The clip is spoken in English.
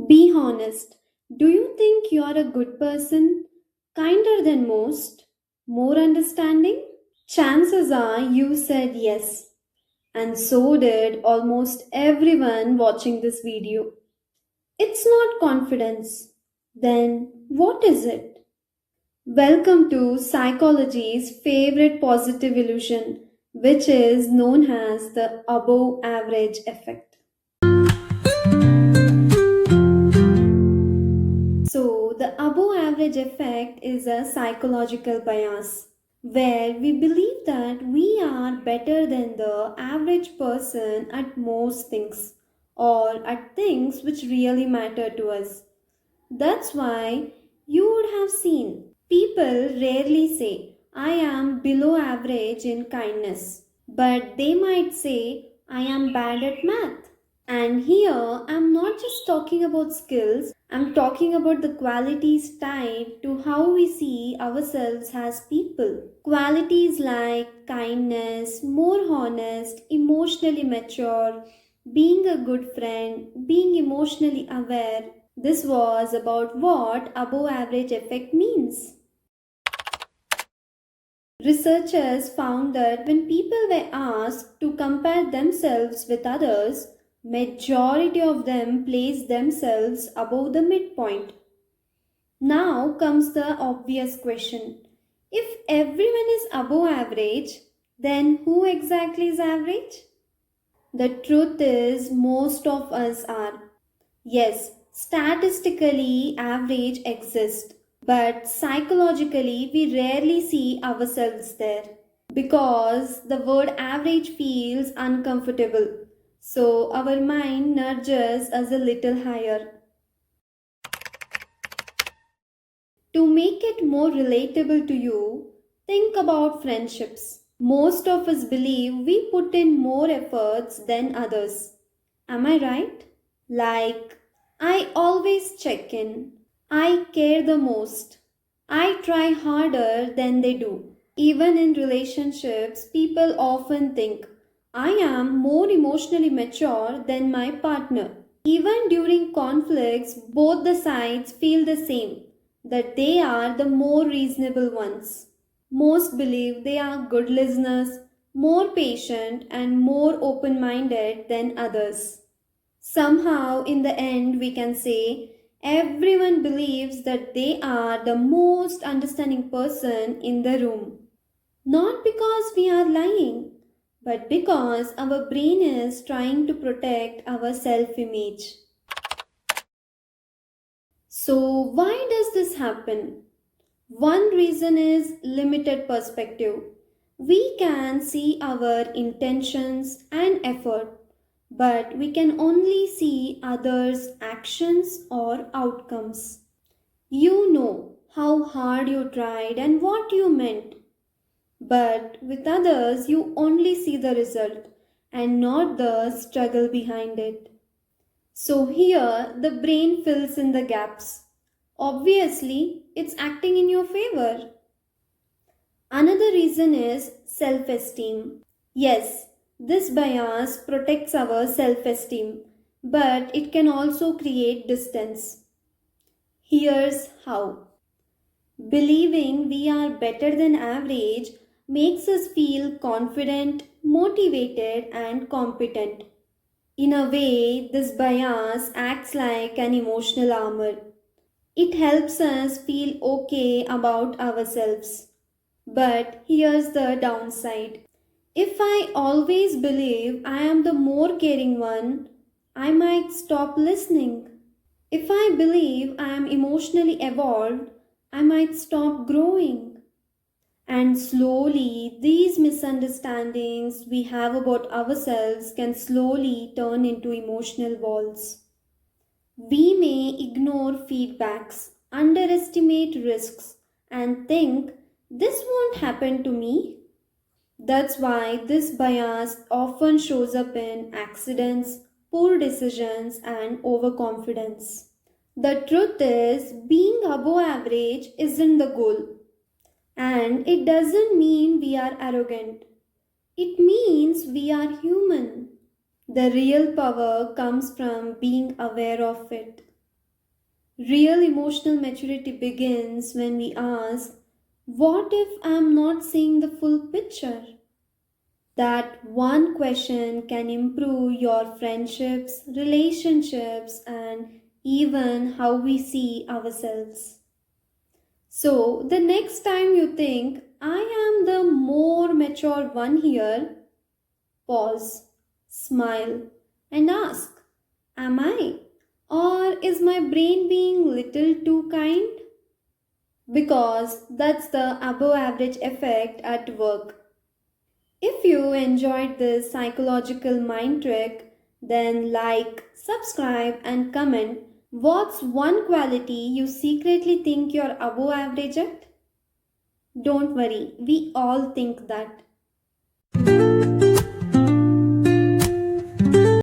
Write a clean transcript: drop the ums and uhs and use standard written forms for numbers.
Be honest. Do you think you're a good person? Kinder than most? More understanding? Chances are you said yes. And so did almost everyone watching this video. It's not confidence. Then what is it? Welcome to psychology's favorite positive illusion, which is known as the above average effect. So, the above average effect is a psychological bias where we believe that we are better than the average person at most things or at things which really matter to us. That's why you would have seen people rarely say, I am below average in kindness, but they might say, I am bad at math. And here, I'm not just talking about skills, I'm talking about the qualities tied to how we see ourselves as people. Qualities like kindness, more honest, emotionally mature, being a good friend, being emotionally aware. This was about what above average effect means. Researchers found that when people were asked to compare themselves with others, majority of them placed themselves above the midpoint. Now comes the obvious question. If everyone is above average, then who exactly is average? The truth is most of us are. Yes, statistically average exists, but psychologically we rarely see ourselves there because the word average feels uncomfortable. So our mind nudges us a little higher. To make it more relatable to you, think about friendships. Most of us believe we put in more efforts than others. Am I right? Like, I always check in. I care the most. I try harder than they do. Even in relationships, people often think, I am more emotionally mature than my partner. Even during conflicts, both the sides feel the same that they are the more reasonable ones. Most believe they are good listeners, more patient, and more open minded than others. Somehow, in the end, we can say everyone believes that they are the most understanding person in the room. Not because we are lying, but because our brain is trying to protect our self image. So, why does this happen? One reason is limited perspective. We can see our intentions and effort, but we can only see others' actions or outcomes. You know how hard you tried and what you meant, but with others, you only see the result and not the struggle behind it. So here, the brain fills in the gaps. Obviously, it's acting in your favor. Another reason is self esteem. Yes, this bias protects our self esteem, but it can also create distance. Here's how: believing we are better than average makes us feel confident, motivated, and competent. In a way, this bias acts like an emotional armor. It helps us feel okay about ourselves. But here's the downside. If I always believe I am the more caring one, I might stop listening. If I believe I am emotionally evolved, I might stop growing. And slowly, these misunderstandings we have about ourselves can slowly turn into emotional walls. We may ignore feedbacks, underestimate risks, and think this won't happen to me. That's why this bias often shows up in accidents, poor decisions, and overconfidence. The truth is, being above average isn't the goal, and it doesn't mean we are arrogant. It means we are human. The real power comes from being aware of it. Real emotional maturity begins when we ask, what if I'm not seeing the full picture? That one question can improve your friendships, relationships, and even how we see ourselves. So, the next time you think, I am the more mature one here, pause, smile, and ask, am I? Or is my brain being little too kind? Because that's the above average effect at work. If you enjoyed this psychological mind trick, then like, subscribe, and comment what's one quality you secretly think you're above average at? Don't worry, we all think that.